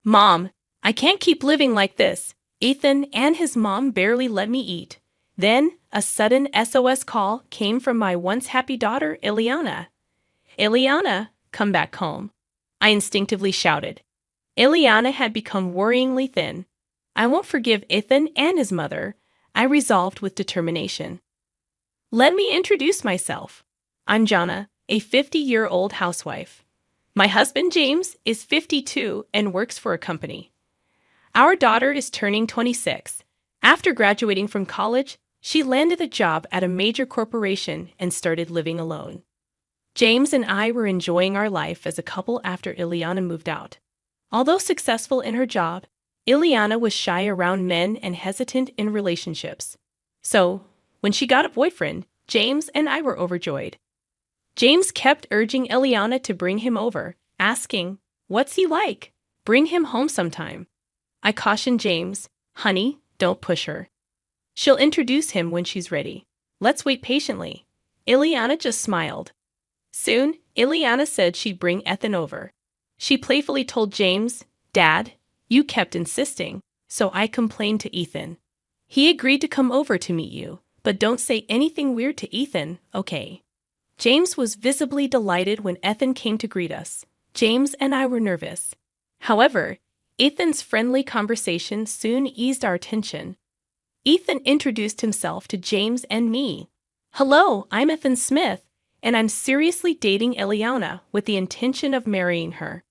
Mom, I can't keep living like this. Ethan and his mom barely let me eat. Then, a sudden SOS call came from my once happy daughter, Ileana. Ileana, come back home. I instinctively shouted. Ileana had become worryingly thin. I won't forgive Ethan and his mother, I resolved with determination. Let me introduce myself. I'm Jana, a 50-year-old housewife. My husband James is 52 and works for a company. Our daughter is turning 26. After graduating from college, she landed a job at a major corporation and started living alone. James and I were enjoying our life as a couple after Ileana moved out. Although successful in her job, Ileana was shy around men and hesitant in relationships. So, when she got a boyfriend, James and I were overjoyed. James kept urging Ileana to bring him over, asking, "What's he like? Bring him home sometime." I cautioned James, "Honey, don't push her. She'll introduce him when she's ready. Let's wait patiently." Ileana just smiled. Soon, Ileana said she'd bring Ethan over. She playfully told James, "Dad, you kept insisting, so I complained to Ethan. He agreed to come over to meet you, but don't say anything weird to Ethan, okay?" James was visibly delighted when Ethan came to greet us. James and I were nervous. However, Ethan's friendly conversation soon eased our tension. Ethan introduced himself to James and me. "Hello, I'm Ethan Smith, and I'm seriously dating Ileana with the intention of marrying her."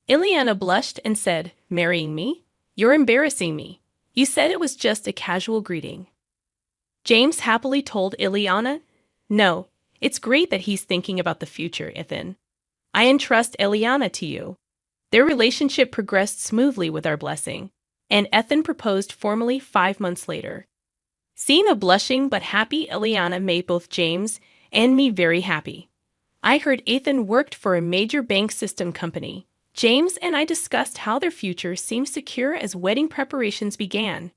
Ileana blushed and said, "Marrying me? You're embarrassing me. You said it was just a casual greeting." James happily told Ileana, "No, it's great that he's thinking about the future, Ethan. I entrust Ileana to you." Their relationship progressed smoothly with our blessing, and Ethan proposed formally 5 months later. Seeing a blushing but happy Ileana made both James and me very happy. I heard Ethan worked for a major bank system company. James and I discussed how their future seemed secure as wedding preparations began.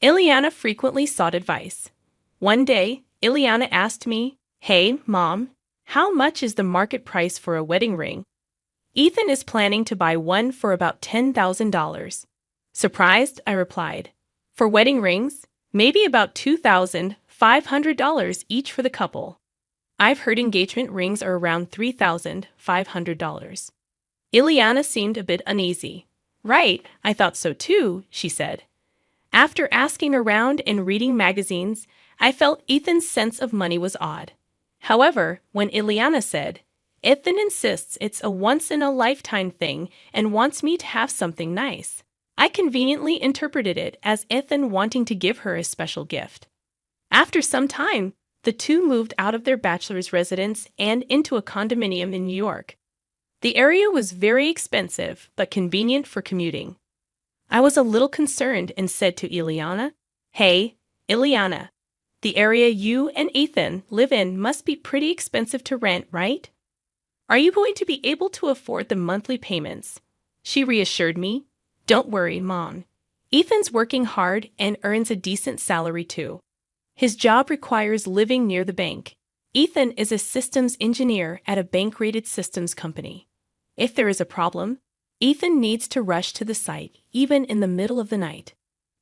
Ileana frequently sought advice. One day, Ileana asked me, "Hey, Mom, how much is the market price for a wedding ring?" "Ethan is planning to buy one for about $10,000. Surprised, I replied. "For wedding rings, maybe about $2,500 each for the couple. I've heard engagement rings are around $3,500. Ileana seemed a bit uneasy. "Right, I thought so too," she said. After asking around and reading magazines, I felt Ethan's sense of money was odd. However, when Ileana said, "Ethan insists it's a once-in-a-lifetime thing and wants me to have something nice," I conveniently interpreted it as Ethan wanting to give her a special gift. After some time, the two moved out of their bachelor's residence and into a condominium in New York. The area was very expensive but convenient for commuting. I was a little concerned and said to Ileana, "Hey, Ileana, the area you and Ethan live in must be pretty expensive to rent, right? Are you going to be able to afford the monthly payments?" She reassured me, "Don't worry, Mom. Ethan's working hard and earns a decent salary too. His job requires living near the bank. Ethan is a systems engineer at a bank-rated systems company. If there is a problem, Ethan needs to rush to the site, even in the middle of the night.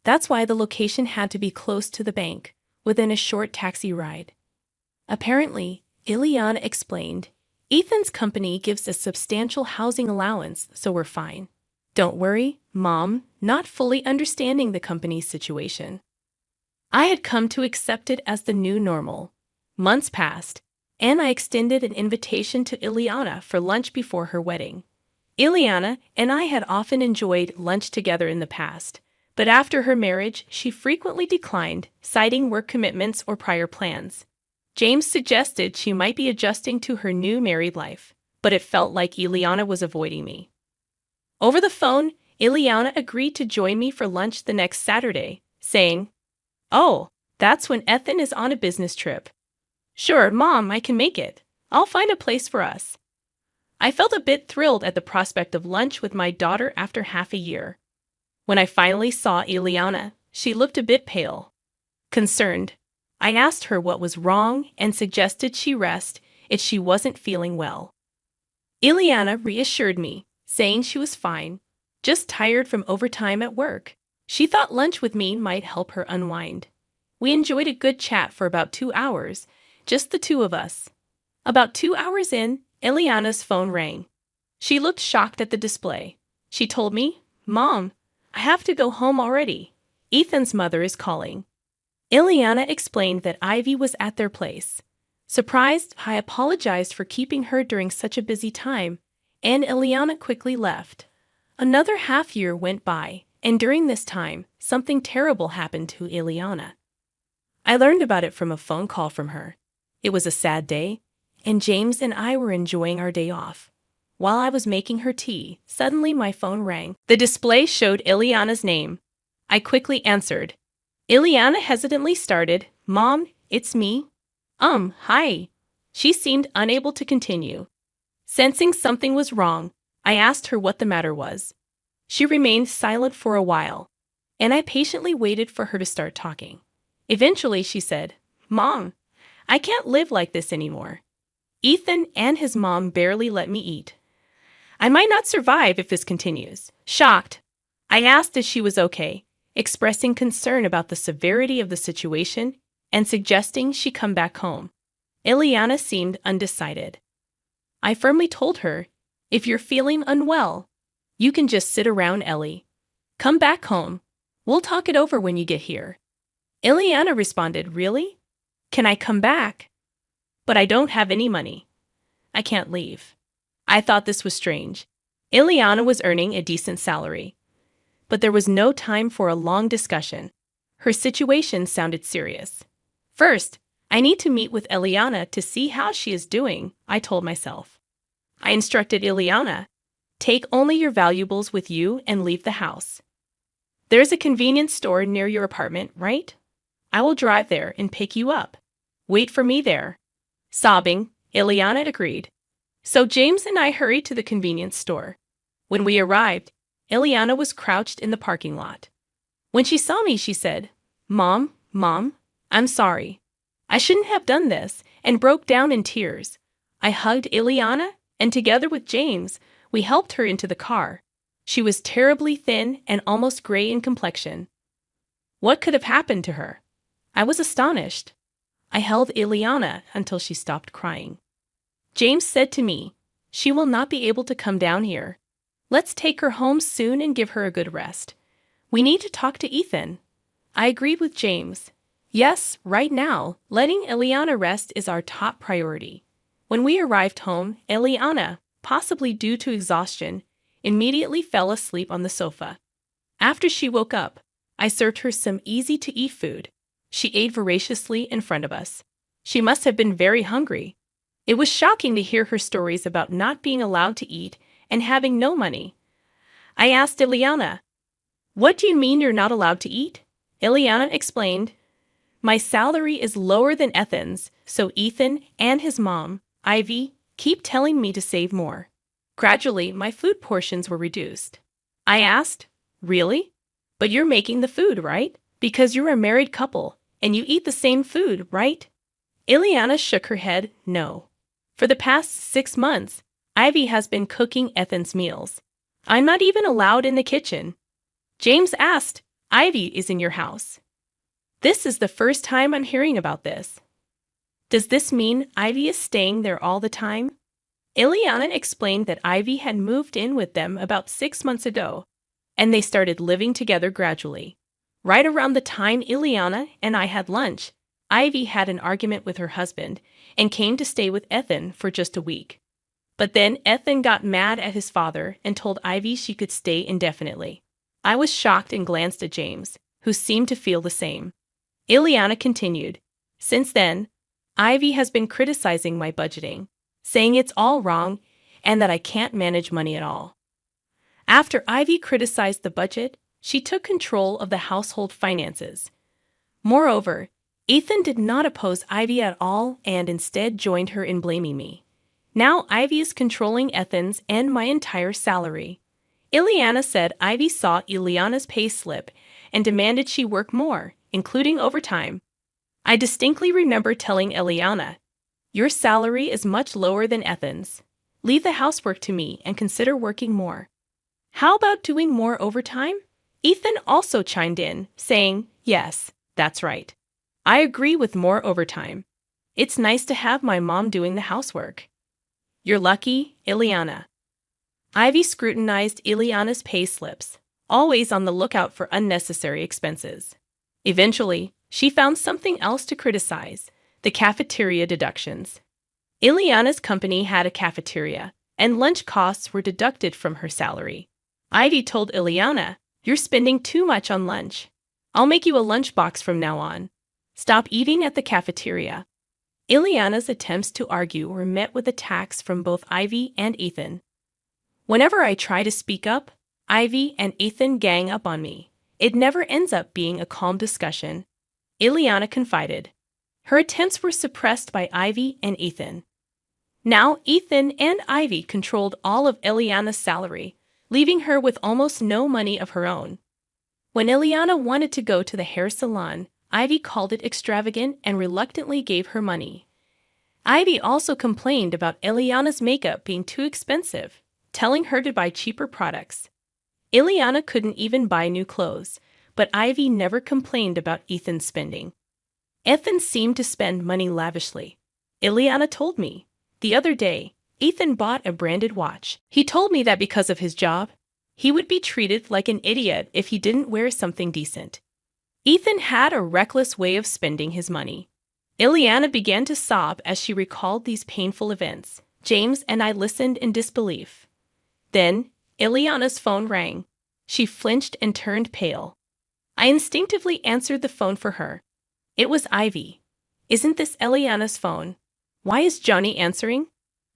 That's why the location had to be close to the bank, within a short taxi ride." Apparently, Ileana explained, "Ethan's company gives a substantial housing allowance, so we're fine. Don't worry, Mom," not fully understanding the company's situation. I had come to accept it as the new normal. Months passed, and I extended an invitation to Ileana for lunch before her wedding. Ileana and I had often enjoyed lunch together in the past, but after her marriage, she frequently declined, citing work commitments or prior plans. James suggested she might be adjusting to her new married life, but it felt like Ileana was avoiding me. Over the phone, Ileana agreed to join me for lunch the next Saturday, saying, "Oh, that's when Ethan is on a business trip." "Sure, Mom, I can make it. I'll find a place for us." I felt a bit thrilled at the prospect of lunch with my daughter after half a year. When I finally saw Ileana, she looked a bit pale. Concerned, I asked her what was wrong and suggested she rest if she wasn't feeling well. Ileana reassured me, saying she was fine. just tired from overtime at work. She thought lunch with me might help her unwind. We enjoyed a good chat for about 2 hours, just the two of us. About 2 hours in, Ileana's phone rang. She looked shocked at the display. She told me, "Mom, I have to go home already. Ethan's mother is calling." Ileana explained that Ivy was at their place. Surprised, I apologized for keeping her during such a busy time, and Ileana quickly left. Another half-year went by, and during this time, something terrible happened to Ileana. I learned about it from a phone call from her. It was a sad day, and James and I were enjoying our day off. While I was making her tea, suddenly my phone rang. The display showed Ileana's name. I quickly answered. Ileana hesitantly started, "Mom, it's me." Hi." She seemed unable to continue. Sensing something was wrong, I asked her what the matter was. She remained silent for a while, and I patiently waited for her to start talking. Eventually, she said, "Mom, I can't live like this anymore. Ethan and his mom barely let me eat. I might not survive if this continues." Shocked, I asked if she was okay, expressing concern about the severity of the situation and suggesting she come back home. Ileana seemed undecided. I firmly told her, "If you're feeling unwell, you can just sit around, Ellie. Come back home. We'll talk it over when you get here." Ileana responded, "Really? Can I come back? But I don't have any money. I can't leave." I thought this was strange. Ileana was earning a decent salary. But there was no time for a long discussion. Her situation sounded serious. First, I need to meet with Ileana to see how she is doing, I told myself. I instructed Ileana, "Take only your valuables with you and leave the house. There's a convenience store near your apartment, right? I will drive there and pick you up. Wait for me there." Sobbing, Ileana agreed. So James and I hurried to the convenience store. When we arrived, Ileana was crouched in the parking lot. When she saw me, she said, Mom, I'm sorry. I shouldn't have done this," and broke down in tears. I hugged Ileana, and together with James, we helped her into the car. She was terribly thin and almost gray in complexion. What could have happened to her? I was astonished. I held Ileana until she stopped crying. James said to me, "She will not be able to come down here. Let's take her home soon and give her a good rest. We need to talk to Ethan." I agreed with James. Yes, right now, letting Ileana rest is our top priority. When we arrived home, Ileana, possibly due to exhaustion, immediately fell asleep on the sofa. After she woke up, I served her some easy-to-eat food. She ate voraciously in front of us. She must have been very hungry. It was shocking to hear her stories about not being allowed to eat and having no money. I asked Ileana, "What do you mean you're not allowed to eat?" Ileana explained, "My salary is lower than Ethan's, so Ethan and his mom, Ivy, keep telling me to save more." Gradually, my food portions were reduced. I asked, "Really? But you're making the food, right? Because you're a married couple, and you eat the same food, right?" Ileana shook her head, "No. For the past 6 months, Ivy has been cooking Ethan's meals. I'm not even allowed in the kitchen." James asked, "Ivy is in your house. This is the first time I'm hearing about this. Does this mean Ivy is staying there all the time?" Ileana explained that Ivy had moved in with them about 6 months ago, and they started living together gradually. Right around the time Ileana and I had lunch, Ivy had an argument with her husband and came to stay with Ethan for just a week. But then Ethan got mad at his father and told Ivy she could stay indefinitely. I was shocked and glanced at James, who seemed to feel the same. Ileana continued, "Since then, Ivy has been criticizing my budgeting, saying it's all wrong and that I can't manage money at all." After Ivy criticized the budget, she took control of the household finances. Moreover, Ethan did not oppose Ivy at all and instead joined her in blaming me. Now Ivy is controlling Ethan's and my entire salary. Ileana said Ivy saw Ileana's pay slip and demanded she work more, including overtime. I distinctly remember telling Ileana, "Your salary is much lower than Ethan's. Leave the housework to me and consider working more." How about doing more overtime? Ethan also chimed in, saying, yes, that's right. I agree with more overtime. It's nice to have my mom doing the housework. You're lucky, Ileana. Ivy scrutinized Ileana's pay slips, always on the lookout for unnecessary expenses. Eventually, she found something else to criticize: the cafeteria deductions. Ileana's company had a cafeteria, and lunch costs were deducted from her salary. Ivy told Ileana, "You're spending too much on lunch. I'll make you a lunchbox from now on. Stop eating at the cafeteria." Ileana's attempts to argue were met with attacks from both Ivy and Ethan. Whenever I try to speak up, Ivy and Ethan gang up on me. It never ends up being a calm discussion, Ileana confided. Her attempts were suppressed by Ivy and Ethan. Now Ethan and Ivy controlled all of Ileana's salary, leaving her with almost no money of her own. When Ileana wanted to go to the hair salon, Ivy called it extravagant and reluctantly gave her money. Ivy also complained about Ileana's makeup being too expensive, telling her to buy cheaper products. Ileana couldn't even buy new clothes, but Ivy never complained about Ethan's spending. Ethan seemed to spend money lavishly. Ileana told me. The other day, Ethan bought a branded watch. He told me that because of his job, he would be treated like an idiot if he didn't wear something decent. Ethan had a reckless way of spending his money. Ileana began to sob as she recalled these painful events. James and I listened in disbelief. Then, Ileana's phone rang. She flinched and turned pale. I instinctively answered the phone for her. It was Ivy. "Isn't this Ileana's phone? Why is Johnny answering?"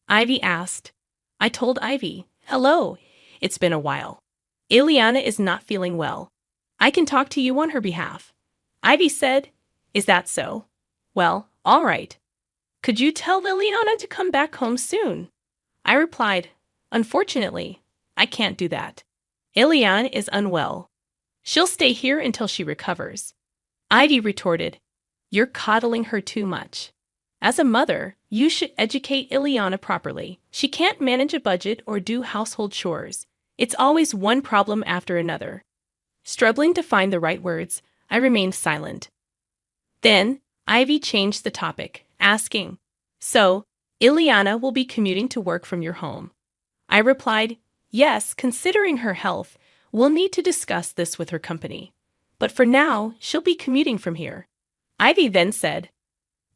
Ivy asked. I told Ivy, "Hello, it's been a while. Ileana is not feeling well. I can talk to you on her behalf." Ivy said, "Is that so? Well, all right. Could you tell Ileana to come back home soon?" I replied, "Unfortunately, I can't do that. Ileana is unwell. She'll stay here until she recovers." Ivy retorted, "You're coddling her too much. As a mother, you should educate Ileana properly. She can't manage a budget or do household chores. It's always one problem after another." Struggling to find the right words, I remained silent. Then, Ivy changed the topic, asking, "So, Ileana will be commuting to work from your home?" I replied, "Yes, considering her health, we'll need to discuss this with her company. But for now, she'll be commuting from here." Ivy then said,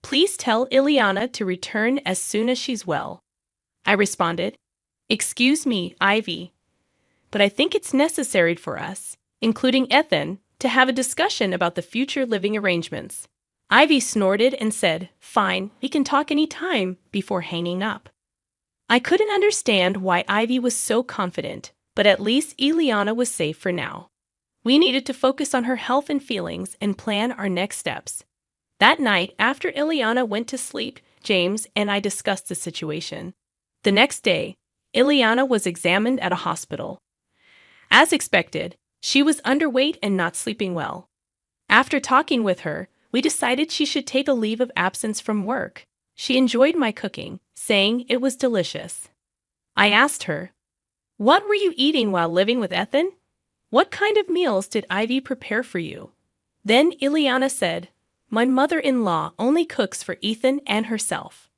"Please tell Ileana to return as soon as she's well." I responded, "Excuse me, Ivy, but I think it's necessary for us, including Ethan, to have a discussion about the future living arrangements." Ivy snorted and said, "Fine, we can talk any time," before hanging up. I couldn't understand why Ivy was so confident, but at least Ileana was safe for now. We needed to focus on her health and feelings and plan our next steps. That night, after Ileana went to sleep, James and I discussed the situation. The next day, Ileana was examined at a hospital. As expected, she was underweight and not sleeping well. After talking with her, we decided she should take a leave of absence from work. She enjoyed my cooking, saying it was delicious. I asked her, "What were you eating while living with Ethan? What kind of meals did Ivy prepare for you?" Then Ileana said, "My mother-in-law only cooks for Ethan and herself.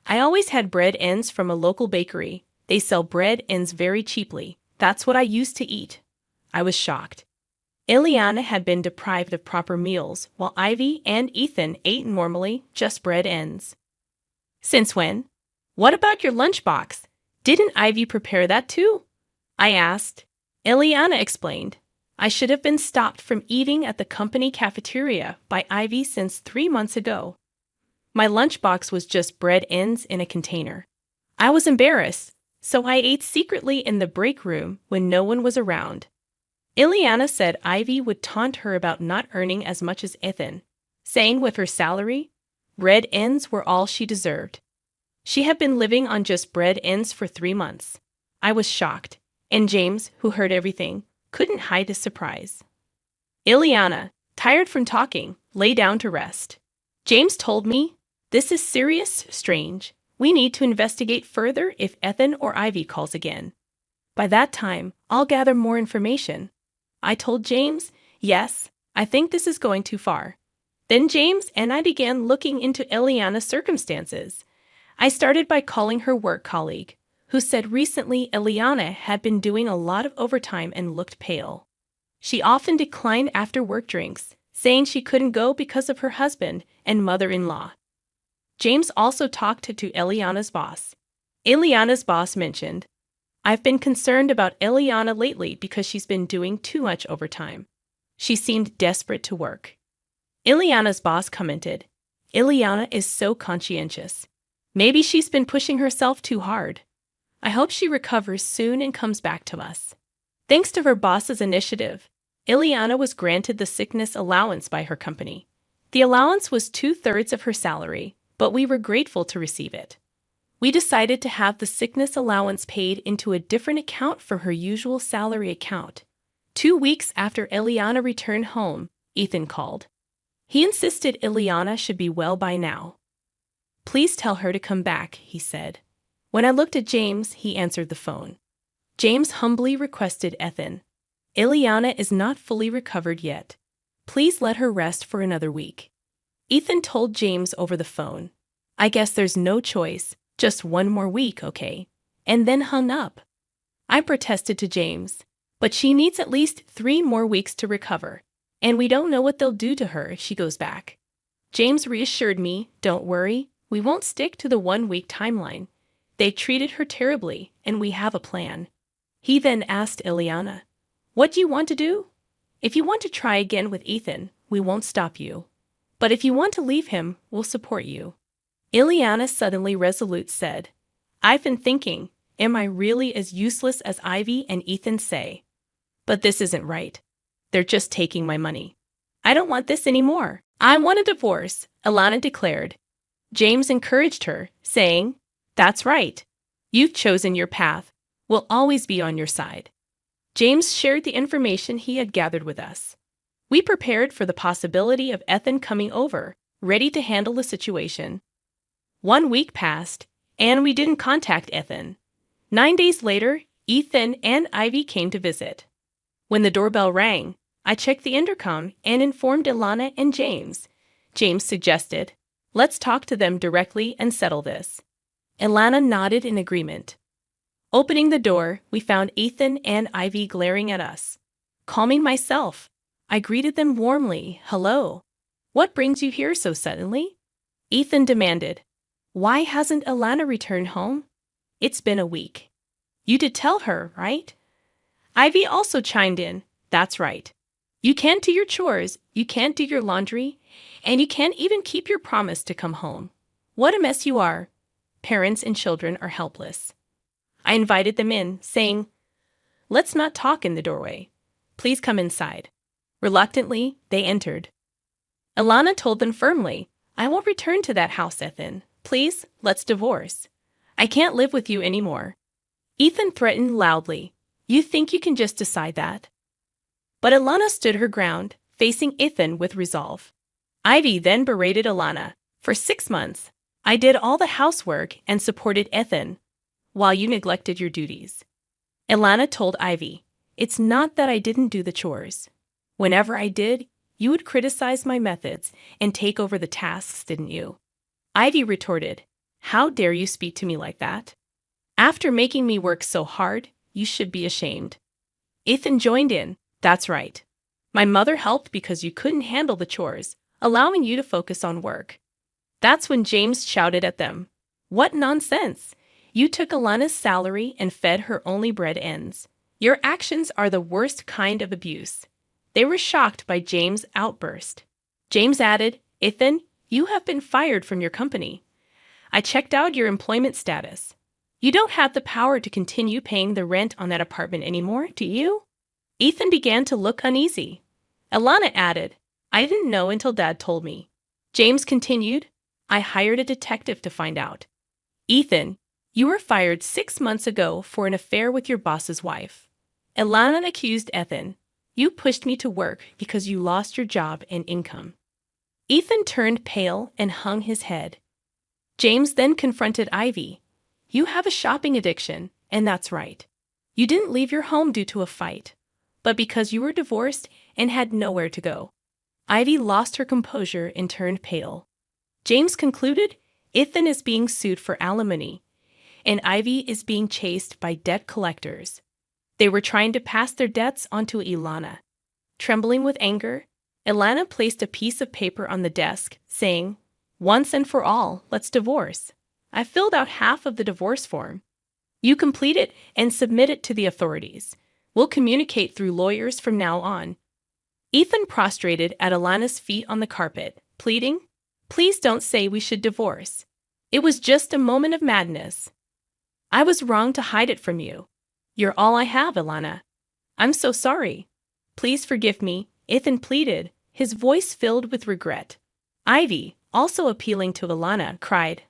I always had bread ends from a local bakery. They sell bread ends very cheaply. That's what I used to eat." I was shocked. Ileana had been deprived of proper meals, while Ivy and Ethan ate normally, just bread ends. "Since when? What about your lunchbox? Didn't Ivy prepare that too?" I asked. Ileana explained, "I should have been stopped from eating at the company cafeteria by Ivy since 3 months ago. My lunchbox was just bread ends in a container. I was embarrassed, so I ate secretly in the break room when no one was around." Ileana said Ivy would taunt her about not earning as much as Ethan, saying with her salary, bread ends were all she deserved. She had been living on just bread ends for 3 months. I was shocked, and James, who heard everything, couldn't hide his surprise. Ileana, tired from talking, lay down to rest. James told me, "This is serious, strange. We need to investigate further if Ethan or Ivy calls again." By that time, I'll gather more information. I told James, yes, I think this is going too far. Then James and I began looking into Eliana's circumstances. I started by calling her work colleague, who said recently Eliana had been doing a lot of overtime and looked pale. She often declined after-work drinks, saying she couldn't go because of her husband and mother-in-law. James also talked to Eliana's boss. Eliana's boss mentioned, I've been concerned about Eliana lately because she's been doing too much overtime. She seemed desperate to work. Eliana's boss commented, Eliana is so conscientious. Maybe she's been pushing herself too hard. I hope she recovers soon and comes back to us. Thanks to her boss's initiative, Eliana was granted the sickness allowance by her company. The allowance was 2/3 of her salary, but we were grateful to receive it. We decided to have the sickness allowance paid into a different account from her usual salary account. 2 weeks after Eliana returned home, Ethan called. He insisted Eliana should be well by now. Please tell her to come back, he said. When I looked at James, he answered the phone. James humbly requested Ethan. Eliana is not fully recovered yet. Please let her rest for another week. Ethan told James over the phone. I guess there's no choice, just 1 more week, okay? And then hung up. I protested to James, but she needs at least 3 more weeks to recover, and we don't know what they'll do to her if she goes back. James reassured me, don't worry, we won't stick to the 1-week timeline. They treated her terribly, and we have a plan. He then asked Eliana, what do you want to do? If you want to try again with Ethan, we won't stop you. But if you want to leave him, we'll support you. Eliana suddenly resolute said, I've been thinking, am I really as useless as Ivy and Ethan say? But this isn't right. They're just taking my money. I don't want this anymore. I want a divorce, Eliana declared. James encouraged her, saying, That's right. You've chosen your path. We'll always be on your side. James shared the information he had gathered with us. We prepared for the possibility of Ethan coming over, ready to handle the situation. 1 week passed, and we didn't contact Ethan. 9 days later, Ethan and Ivy came to visit. When the doorbell rang, I checked the intercom and informed Eliana and James. James suggested, let's talk to them directly and settle this. Eliana nodded in agreement. Opening the door, we found Ethan and Ivy glaring at us. Calming myself, I greeted them warmly. Hello. What brings you here so suddenly? Ethan demanded. Why hasn't Eliana returned home? It's been a week. You did tell her, right? Ivy also chimed in. That's right. You can't do your chores, you can't do your laundry, and you can't even keep your promise to come home. What a mess you are. Parents and children are helpless. I invited them in, saying, let's not talk in the doorway. Please come inside. Reluctantly, they entered. Eliana told them firmly, I won't return to that house, Ethan. Please, let's divorce. I can't live with you anymore. Ethan threatened loudly. You think you can just decide that? But Eliana stood her ground, facing Ethan with resolve. Ivy then berated Eliana. For 6 months, I did all the housework and supported Ethan, while you neglected your duties. Eliana told Ivy, it's not that I didn't do the chores. Whenever I did, you would criticize my methods and take over the tasks, didn't you? Ivy retorted, how dare you speak to me like that? After making me work so hard, you should be ashamed. Ethan joined in, that's right. My mother helped because you couldn't handle the chores, allowing you to focus on work. That's when James shouted at them. What nonsense! You took Eliana's salary and fed her only bread ends. Your actions are the worst kind of abuse. They were shocked by James' outburst. James added, Ethan, you have been fired from your company. I checked out your employment status. You don't have the power to continue paying the rent on that apartment anymore, do you? Ethan began to look uneasy. Eliana added, I didn't know until Dad told me. James continued, I hired a detective to find out. Ethan, you were fired 6 months ago for an affair with your boss's wife. Eliana accused Ethan. You pushed me to work because you lost your job and income. Ethan turned pale and hung his head. James then confronted Ivy. You have a shopping addiction, and that's right. You didn't leave your home due to a fight, but because you were divorced and had nowhere to go. Ivy lost her composure and turned pale. James concluded Ethan is being sued for alimony, and Ivy is being chased by debt collectors. They were trying to pass their debts onto Ilana. Trembling with anger, Ilana placed a piece of paper on the desk, saying, "Once and for all, let's divorce. I filled out half of the divorce form. You complete it and submit it to the authorities. We'll communicate through lawyers from now on." Ethan prostrated at Ilana's feet on the carpet, pleading, "Please don't say we should divorce. It was just a moment of madness. I was wrong to hide it from you. You're all I have, Ilana. I'm so sorry. Please forgive me," Ethan pleaded, his voice filled with regret. Ivy, also appealing to Ilana, cried,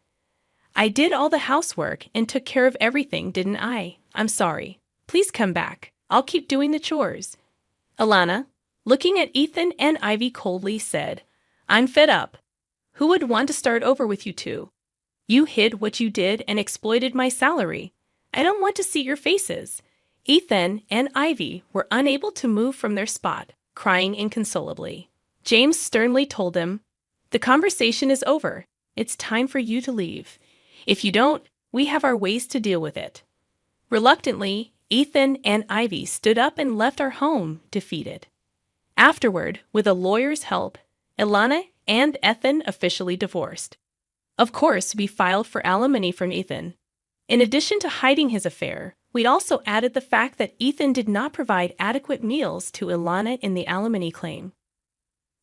"I did all the housework and took care of everything, didn't I? I'm sorry. Please come back. I'll keep doing the chores." Ilana, looking at Ethan and Ivy coldly, said, "I'm fed up. Who would want to start over with you two? You hid what you did and exploited my salary. I don't want to see your faces." Ethan and Ivy were unable to move from their spot, crying inconsolably. James sternly told them, "The conversation is over. It's time for you to leave. If you don't, we have our ways to deal with it." Reluctantly, Ethan and Ivy stood up and left our home, defeated. Afterward, with a lawyer's help, Ilana and Ethan officially divorced. Of course, we filed for alimony from Ethan. In addition to hiding his affair, we'd also added the fact that Ethan did not provide adequate meals to Ilana in the alimony claim.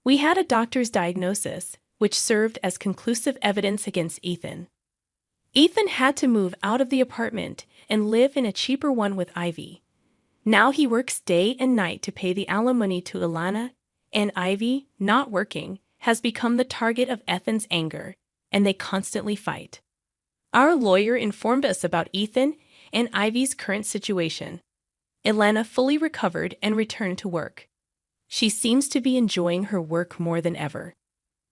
We had a doctor's diagnosis, which served as conclusive evidence against Ethan. Ethan had to move out of the apartment and live in a cheaper one with Ivy. Now he works day and night to pay the alimony to Ilana, and Ivy, not working, has become the target of Ethan's anger, and they constantly fight. Our lawyer informed us about Ethan and Ivy's current situation. Ilana fully recovered and returned to work. She seems to be enjoying her work more than ever.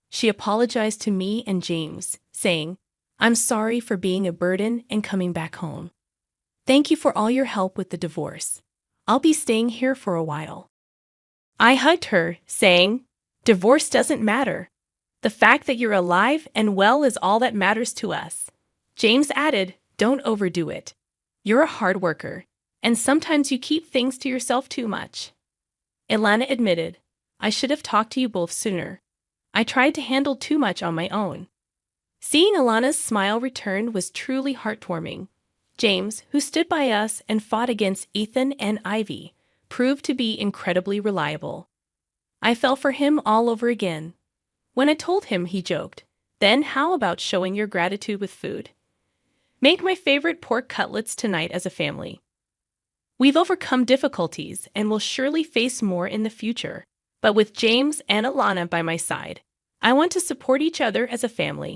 She apologized to me and James, saying, "I'm sorry for being a burden and coming back home. Thank you for all your help with the divorce. I'll be staying here for a while." I hugged her, saying, "Divorce doesn't matter. The fact that you're alive and well is all that matters to us." James added, "Don't overdo it. You're a hard worker, and sometimes you keep things to yourself too much." Ilana admitted, "I should have talked to you both sooner. I tried to handle too much on my own." Seeing Ilana's smile return was truly heartwarming. James, who stood by us and fought against Ethan and Ivy, proved to be incredibly reliable. I fell for him all over again. When I told him, he joked, "Then how about showing your gratitude with food? Make my favorite pork cutlets tonight as a family." We've overcome difficulties and will surely face more in the future. But with James and Ilana by my side, I want to support each other as a family.